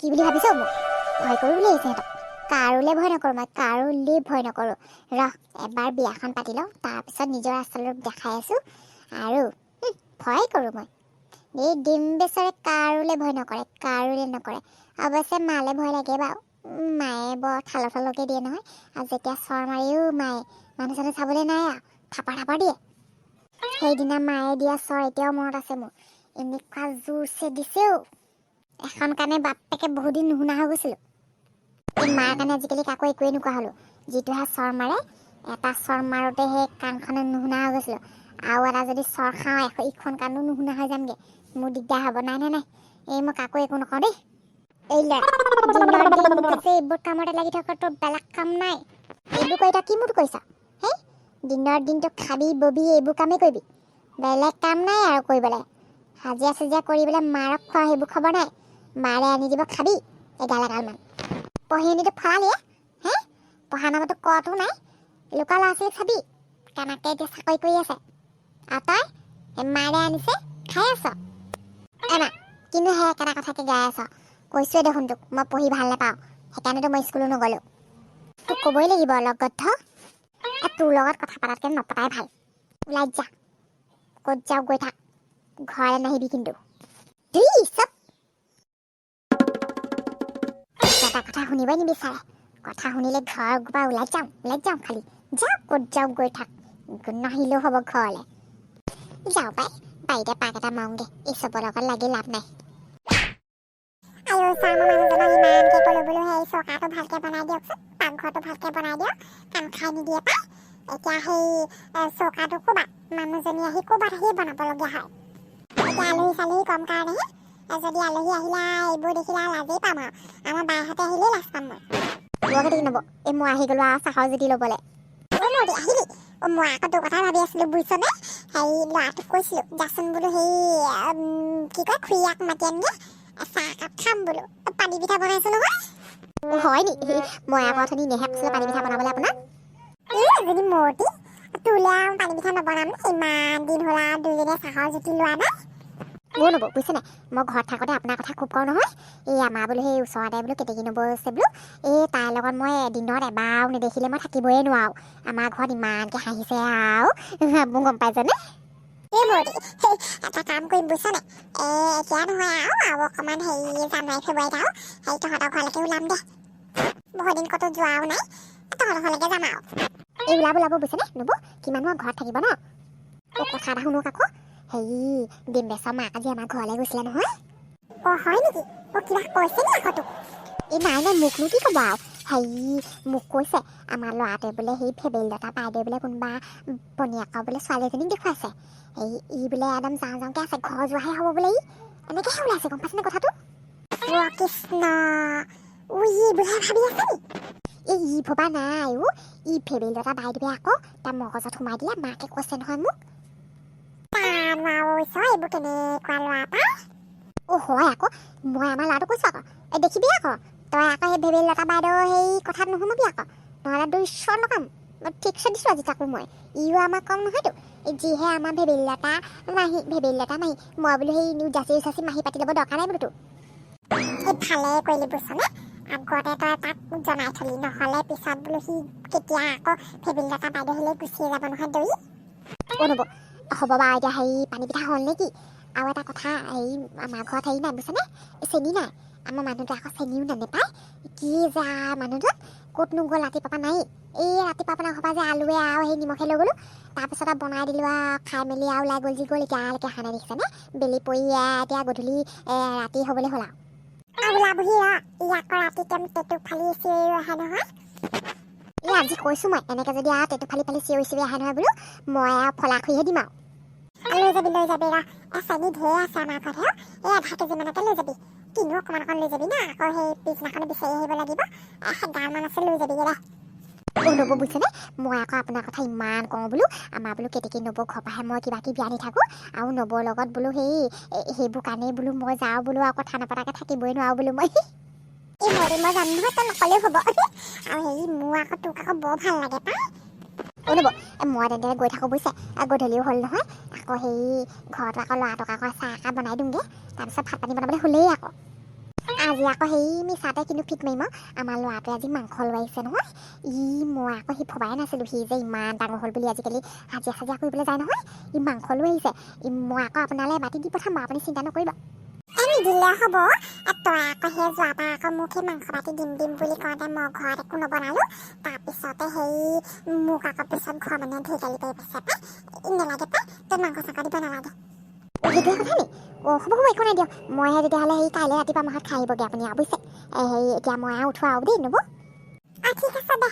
কি বুলি ভাবিছ মোক ভয় কৰো বুলি আহিছে সিহঁতক কাৰোলে ভয় নকৰো মই কাৰোলে ভয় নকৰো এবাৰ বিয়াখন পাতি লওঁ তাৰপিছত নিজৰ আচল ৰূপ দেখাই আছো আৰু ভয় কৰো মই এই ডিম বেচৰে কাৰোলে ভয় নকৰে অৱশ্যে মালে ভয় লাগে বাৰু মায়ে বৰ থালকে দিয়ে নহয় আৰু যেতিয়া চৰ মাৰিও মায়ে মানুহ চানুহ চাবলৈ নাই আৰু থাপা দিয়ে সেইদিনা মায়ে দিয়া চৰ এতিয়াও মনত আছে মোৰ এনেকুৱা জোৰছে দিছেও এখন কাণে বাপেকে বহুত দিন নুশুনা হৈ গৈছিলো এই মাৰ কাৰণে আজিকালি কাকো একোৱে নোকোৱা হলো যিটোহে চৰ মাৰে এটা চৰ মাৰোতে সেই কাণখনে নুশুনা হৈ গৈছিলো আৰু এটা যদি চৰ খাওঁ ইখন কাণো নুশুনা হৈ যামগে মোৰ দিগদাৰ হ'ব নাই এই মই কাকো একো নকওঁ দেই এই দিনৰ দিনটো এইবোৰ কামতে লাগি থকা তোৰ বেলেগ কাম নাই এইবোৰ কৰি কি মোৰতো কৰিছা হেই দিনৰ দিনটো খাবি ববি এইবোৰ কামেই কৰিবি বেলেগ কাম নাই আৰু কৰিবলৈ হাজিৰা চাজিৰা কৰিবলৈ মাৰক খোৱা সেইবোৰ খবৰ নাই মাৰে আনি দিব খাবি এগালমান পঢ়ি আনিতো ফৰালিয়ে হে পঢ়া নামতো কতো নাই লুকা ল'ৰা ছোৱালীক চাবি কেনেকৈ এতিয়া চাকৰি কৰি আছে আৰু তই মাৰে আনিছে খাই আছ এমা কিন্তু সেই একেটা কথাকে গাই আছ কৈছোৱে দেখোন তোক মই পঢ়ি ভাল নাপাওঁ সেইকাৰণেতো মই স্কুলো নগলো তোক ক'বই লাগিব অলপ গদ্ধ তোৰ লগত কথা পতাতকৈ নপতাই ভাল ওলাই যা ক'ত যাও গৈ থাক ঘৰলৈ নাহিবি কিন্তু চব এটা কথা শুনিবই নিবিচাৰে কথা শুনিলে ঘৰৰ পৰা ওলাই যাওঁ খালি যা ক'ত যাও গৈ থাক নাহিলেও হ'ব ঘৰলৈ যাওঁ পাই বাৰীতে পাক এটা মাৰোঁগে এই চবৰ লগত লাগি লাভ নাই চাৰ মই মানুহজনক ইমানকে ক'লো বোলো সেই চৌকাটো ভালকে বনাই দিয়কচোন পাকঘৰটো ভালকে বনাই দিয়ক কাম খাই নিদিয়ে পাই এতিয়া সেই চৌকাটো ক'বাত মানুহজনী আহি ক'বাত আহি বনাবলগীয়া হয় এতিয়া আলহী চালহী কম কাৰণেহে যদি আলহী আহিলা এইবোৰ দেখিলা লাজেই পাম আৰু আমাৰ বাহঁতে আহিলেই লাজ পাম মই বৰকে দেখি নব এই মই আহি গ'লো আৰু চাহৰ জুতি ল'বলৈ আহিলি মই আকৌ তোৰ কথা ভাবি আছিলো বুজিছনে হেৰি ল'ৰাটোক কৈছিলো যাচোন বোলো সেই কি কয় খুৰীয়াক মাতি আনগে চাহ একাপ খাম বোলো পানী পিঠা বনাইছো নহয় হয় নি মই আকৌ অথনি নেহে কৈছিলো পানী পিঠা বনাবলৈ আপোনাক এজনী মূৰ্তি তোলে আৰু পানী পিঠা নবনাম ইমান দিন হ'ল আৰু দুইজনীয়ে চাহৰ জুতি লোৱা নাই মোৰ নব বুজিছে নাই মই ঘৰত থাকোঁতে আপোনাৰ কথা খুব কওঁ নহয় এই আমাৰ বোলো সেই ওচৰতে বোলো কেতেকী নবৌ আছে বোলো এই তাইৰ লগত মই দিনত এবাৰো নেদেখিলে মই থাকিবই নোৱাৰো আমাৰ ঘৰত ইমানকে হাঁহিছে আৰু মোৰ গম পাইছেনে এই মৰি এটা কাম কৰিম বুজিছ নাই এতিয়া নহয় আৰু অকণমান হেৰি জানুৱাৰী ফেব্ৰুৱাৰীত আৰু হেৰি তহঁতৰ ঘৰলৈকে ওলাম দে বহুত দিন ক'তো যোৱাও নাই তহঁতৰ ঘৰলৈকে যাম আৰু এই ওলাব বুজিছেনে নব কিমানো ঘৰত থাকিব ন কথা এটা শুনক আকৌ হেৰি ডিম বেচৰ মাক আজি আমাৰ ঘৰলৈ গৈছিলে নহয় হয় নেকি কিবা কৈছে নি আকৌ তোক এই নাই মোকনো কি ক'ব আৰু হেৰি মোক কৈছে আমাৰ ল'ৰাটোৱে বোলে সেই ফেবেল লতা বাইদেউ বোলে কোনোবা পনীয়াকৰ বোলে ছোৱালী এজনীক দেখুৱাইছে ই বোলে একদম যাওঁকে আছে ঘৰ যোৱাহে হ'ব বোলে এনেকৈহে ওলাইছে গম পাইছেনে কথাটো কৃষ্ণ ই বোলে ভাবি আছে নি ই ভবা নাই ই ফেবেল লতা বাইদেৱে আকৌ তাৰ মগজত সোমাই দিলে মাকে কৈছে নহয় মোক এইবোৰ কেনেকুৱা ল'ৰা পাই হয় আকৌ মই আমাৰ ল'ৰাটো কৈছো আকৌ দেখিবি আকৌ তই আকৌ সেই ভেবেল লতা বাইদেউ সেই কথাত নুশুনিবি আকৌ নহ'লে দুই ঈশ্বৰ লগাম ঠিকছে দিছোঁ আজি তাকো মই ইও আমাক কম নহয়তো যিহে আমাৰ ভেবেল লতা মাহী মই বোলো সেই জাচি মাহী পাতি ল'ব দৰকাৰ নাই বোলো এই ভালে কৰিলি বুজিছনে আগতে তই তাক জনাই থলি নহ'লে পিছত বোলো সি কেতিয়া আকৌ ভেবেল লতা বাইদেউ আহিলে গুচিয়ে যাব নহয় দৌৰি নব হ'ব বাৰু এতিয়া হেৰি পানী পিঠা হ'ল নেকি আৰু এটা কথা হেৰি আমাৰ ঘৰত হেৰি নাই বুজিছনে চেনি নাই আমাৰ মানুহটোৱে আকৌ চেনিও নাপায় কি যা মানুহটোত ক'তনো গ'ল ৰাতিপুৱা নাই এই ৰাতিপুৱা আপোনাৰ ঘৰৰ যে আলুৱে আৰু সেই নিমখে লৈ গ'লো তাৰপিছত আৰু বনাই দিলোঁ আৰু খাই মেলি আৰু ওলাই গ'ল এতিয়ালৈকে অহা নাই দেখিছেনে বেলি পৰি এতিয়া গধূলি ৰাতি হ'বলৈ হ'ল আৰু ওলাবহি ইয়াক ৰাতি টেটু ফালি চিঞৰি আহে নহয় এই আজি কৈছোঁ মই এনেকৈ যদি আৰু টেটু ফালি চিঞৰি আহে নহয় বোলো মই আৰু ফলা খুৰিহে দিম আৰু লৈ যাবি চেনি ঢেৰ আছে আমাৰ ঘৰত আধা কেজিমানকে লৈ যাবি কিনো অকণমান লৈ যাবি না আকৌ সেই পিছদিনাখন বিচাৰি আহিব লাগিব ডালমান আছে লৈ যাবিগৈ দে নব বুজিছেনে মই আকৌ আপোনাৰ কথা ইমান কওঁ বোলো আমাৰ বোলো কেতেকী নবৌ ঘৰৰ পৰাহে মই কিবা কিবি আনি থাকোঁ আৰু নবৌৰ লগত বোলো সেইবোৰ কাৰণেই বোলো মই যাওঁ বোলো আৰু কথা নপতাকৈ থাকিবই নোৱাৰোঁ বোলো মই মই জানো নহয় তই নকলেও হ'ব আৰু হেৰি মোৰ আকৌ তোক আকৌ বৰ ভাল লাগে পাই নব মই তেনেদৰে গৈ থাকোঁ বুজিছে গধূলিও হ'ল নহয় আকৌ হেৰি ঘৰত আকৌ ল'ৰাটোক আকৌ চাহ একাপ বনাই দিওঁগৈ তাৰপিছত ভাত পানী বনাবলৈ হ'লেই আকৌ আজি আকৌ সেই মিছাতে কিন্তু ফিট মাৰিম আমাৰ ল'ৰাটোৱে আজি মাংস লৈ আহিছে নহয় মই আকৌ সি ভবাই নাছিলোঁ সি যে ইমান ডাঙৰ হ'ল বুলি আজিকালি হাজিৰা সাজিৰা কৰিবলৈ যায় নহয় মাংস লৈ আহিছে মই আকৌ আপোনালৈ এবাতি দি পঠাম আপুনি চিন্তা নকৰিব দিলে হ'ব তই আকৌ সেই যোৱাবাৰ আকৌ মোক সেই মাংস বাতি দিম বুলি কওঁতে মই ঘৰত একো নবনালোঁ তাৰপিছতে সেই মোক আকৌ পিছত ঘৰ মানুহে ঢেৰ গালি পাৰি পাইছে পাই নেলাগে পাই তই মাংস চাংস দিব নালাগে সেইটোৱে কথা নি হ'ব একো নাই দিয়ক মইহে তেতিয়াহ'লে সেই কাইলৈ ৰাতিপুৱা মাহত খাই আহিবগৈ আপুনি আৰু বুজিছে সেই এতিয়া মই আৰু উঠোঁ আৰু দেই নব ঠিক আছে দে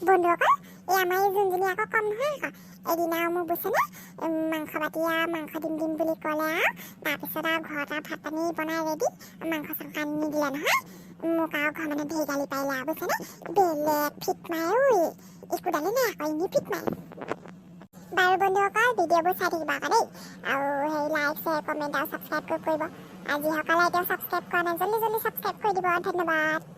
বন্ধুসকল এই আমাৰ এই যোনজনী আকৌ কম নহয় আকৌ এদিন আৰু মোক বুজিছেনে মাংস বাতি মাংস দিম বুলি ক'লে আৰু তাৰপিছত আৰু ঘৰত আৰু ভাত পানী বনাই ৰেডি মাংস চাংস আনি নিদিলে নহয় মোক আৰু ঘৰ মানে ঢেৰ গালি পাৰিলে আৰু বুজিছেনে বেলেগ ফিট মাৰে একোডালে নাই আকৌ এনেই ফিট মাৰে বাৰু বন্ধুসকল ভিডিঅ'বোৰ চাই থাকিবা আকৌ দেই আৰু সেই লাইক শ্বেয়াৰ কমেণ্ট আৰু ছাবস্ক্ৰাইব কৰিব আজি সকলে এতিয়াও ছাবস্ক্ৰাইব কৰা নাই জল্দি ছাবস্ক্ৰাইব কৰি দিব ধন্যবাদ